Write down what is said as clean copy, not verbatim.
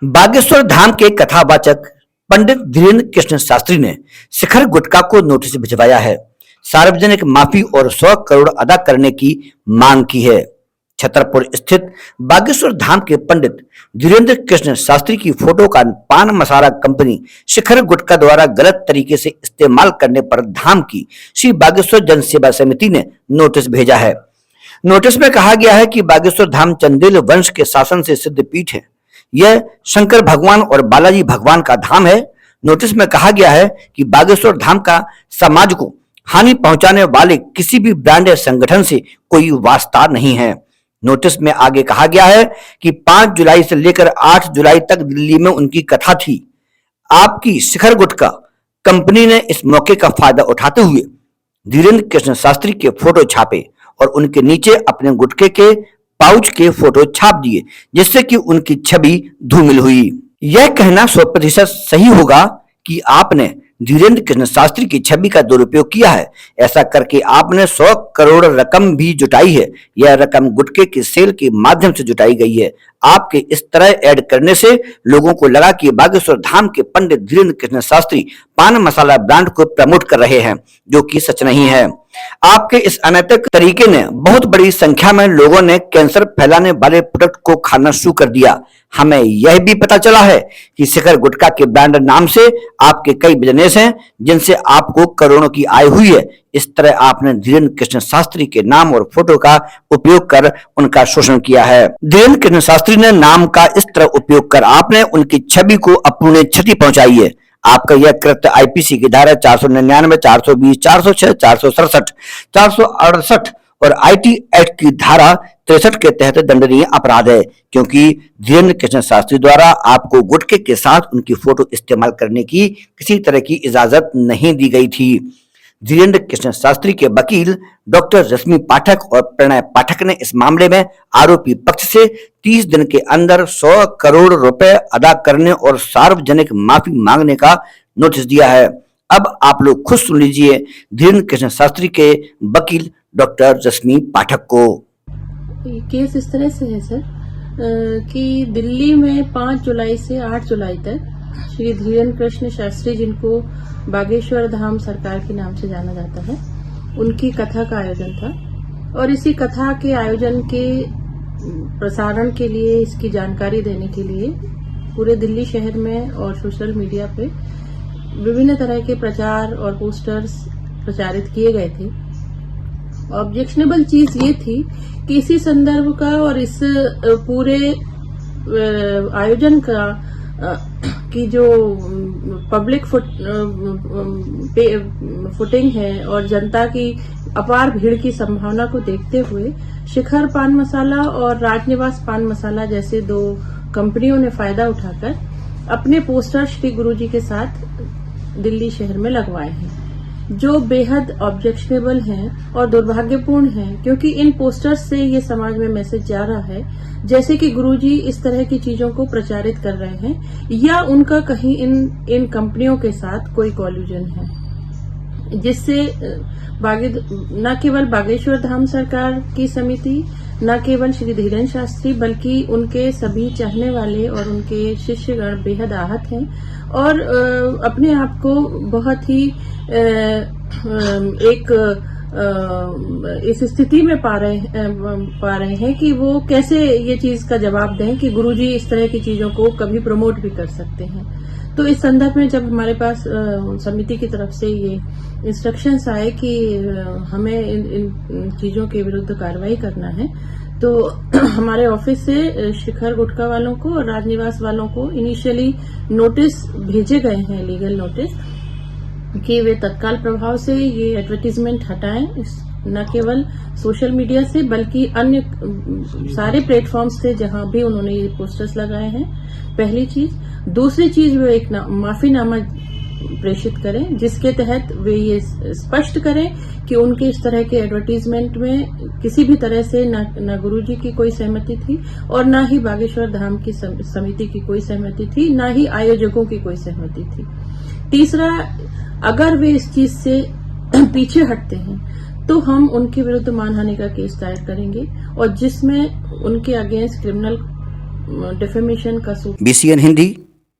बागेश्वर धाम के कथावाचक पंडित धीरेन्द्र कृष्ण शास्त्री ने शिखर गुटका को नोटिस भिजवाया है। सार्वजनिक माफी और 100 करोड़ अदा करने की मांग की है। छतरपुर स्थित बागेश्वर धाम के पंडित धीरेन्द्र कृष्ण शास्त्री की फोटो का पान मसाला कंपनी शिखर गुटका द्वारा गलत तरीके से इस्तेमाल करने पर धाम की श्री बागेश्वर जन सेवा समिति ने नोटिस भेजा है। नोटिस में कहा गया है कि बागेश्वर धाम चंदेल वंश के शासन से सिद्ध पीठ है। यह शंकर भगवान और बालाजी भगवान का धाम है। नोटिस में कहा गया है कि बागेश्वर धाम का समाज को हानि पहुंचाने वाले किसी भी ब्रांड या संगठन से कोई वास्ता नहीं है। नोटिस में आगे कहा गया है कि 5 जुलाई से लेकर 8 जुलाई तक दिल्ली में उनकी कथा थी। आपकी शिखर गुटका कंपनी ने इस मौके का फायदा उठाते हुए धीरेन्द्र कृष्ण शास्त्री के फोटो छापे और उनके नीचे अपने गुटके के पाउच के फोटो छाप दिए, जिससे कि उनकी छवि धूमिल हुई। यह कहना 100% सही होगा कि आपने धीरेन्द्र कृष्ण शास्त्री की छवि का दुरुपयोग किया है। ऐसा करके आपने 100 करोड़ रकम भी जुटाई है। यह रकम गुटके के सेल के माध्यम से जुटाई गई है। आपके इस तरह ऐड करने से लोगों को लगा कि बागेश्वर धाम के पंडित धीरेन्द्र कृष्ण शास्त्री पान मसाला ब्रांड को प्रमोट कर रहे हैं, जो कि सच नहीं है। आपके इस अनैतिक तरीके ने बहुत बड़ी संख्या में लोगों ने कैंसर फैलाने वाले प्रोडक्ट को खाना शुरू कर दिया। हमें यह भी पता चला है कि शिखर गुटका के ब्रांड नाम से आपके कई बिजनेस हैं, जिनसे आपको करोड़ों की आय हुई है। इस तरह आपने धीरेन्द्र कृष्ण शास्त्री के नाम और फोटो का उपयोग कर उनका शोषण किया है। धीरेन्द्र कृष्ण शास्त्री ने नाम का इस तरह उपयोग कर आपने उनकी छवि को अपूर्णीय क्षति पहुंचाई है। आपका यह कृत्य आईपीसी की धारा 499, 420, 406, 467, 468 और आईटी एक्ट की धारा 63 के तहत दंडनीय अपराध है, क्योंकि धीरेन्द्र कृष्ण शास्त्री द्वारा आपको गुटके के साथ उनकी फोटो इस्तेमाल करने की किसी तरह की इजाजत नहीं दी गई थी। धीरेन्द्र कृष्ण शास्त्री के वकील डॉक्टर रश्मि पाठक और प्रणय पाठक ने इस मामले में आरोपी पक्ष से 30 दिन के अंदर 100 करोड़ रुपए अदा करने और सार्वजनिक माफी मांगने का नोटिस दिया है। अब आप लोग खुद सुन लीजिए धीरेन्द्र कृष्ण शास्त्री के वकील डॉक्टर रश्मि पाठक को। केस इस तरह से है सर कि दिल्ली में 5 जुलाई से 8 जुलाई तक श्री धीरेन्द्र कृष्ण शास्त्री, जिनको बागेश्वर धाम सरकार के नाम से जाना जाता है, उनकी कथा का आयोजन था। और इसी कथा के आयोजन के प्रसारण के लिए, इसकी जानकारी देने के लिए पूरे दिल्ली शहर में और सोशल मीडिया पे विभिन्न तरह के प्रचार और पोस्टर्स प्रचारित किए गए थे। ऑब्जेक्शनेबल चीज ये थी कि इसी संदर्भ का और इस पूरे आयोजन का की जो पब्लिक फुटिंग है और जनता की अपार भीड़ की संभावना को देखते हुए शिखर पान मसाला और राजनिवास पान मसाला जैसे 2 कंपनियों ने फायदा उठाकर अपने पोस्टर श्री गुरुजी के साथ दिल्ली शहर में लगवाए हैं, जो बेहद ऑब्जेक्शनेबल हैं और दुर्भाग्यपूर्ण हैं, क्योंकि इन पोस्टर्स से ये समाज में मैसेज जा रहा है जैसे कि गुरुजी इस तरह की चीजों को प्रचारित कर रहे हैं या उनका कहीं इन कंपनियों के साथ कोई कॉल्यूजन है, जिससे न केवल बागेश्वर धाम सरकार की समिति, न केवल श्री धीरेन्द्र शास्त्री, बल्कि उनके सभी चाहने वाले और उनके शिष्यगण बेहद आहत हैं और अपने आप को बहुत ही इस स्थिति में पा रहे हैं कि वो कैसे ये चीज का जवाब दें कि गुरुजी इस तरह की चीजों को कभी प्रमोट भी कर सकते हैं। तो इस संदर्भ में जब हमारे पास समिति की तरफ से ये इंस्ट्रक्शंस आए कि हमें इन चीजों के विरुद्ध कार्रवाई करना है, तो हमारे ऑफिस से शिखर गुटका वालों को और राजनिवास वालों को इनिशियली नोटिस भेजे गए हैं, लीगल नोटिस, कि वे तत्काल प्रभाव से ये एडवर्टीजमेंट हटाएं, न केवल सोशल मीडिया से बल्कि अन्य सारे प्लेटफॉर्म्स से जहां भी उन्होंने ये पोस्टर्स लगाए हैं। पहली चीज। दूसरी चीज, वे एक माफीनामा प्रेषित करें जिसके तहत वे ये स्पष्ट करें कि उनके इस तरह के एडवर्टीजमेंट में किसी भी तरह से न गुरुजी की कोई सहमति थी और न ही बागेश्वर धाम की समिति की कोई सहमति थी, न ही आयोजकों की कोई सहमति थी। तीसरा, अगर वे इस चीज से पीछे हटते हैं तो हम उनके विरुद्ध मानहानि का केस दायर करेंगे और जिसमें उनके अगेंस्ट क्रिमिनल डिफेमेशन का सूट BCN हिंदी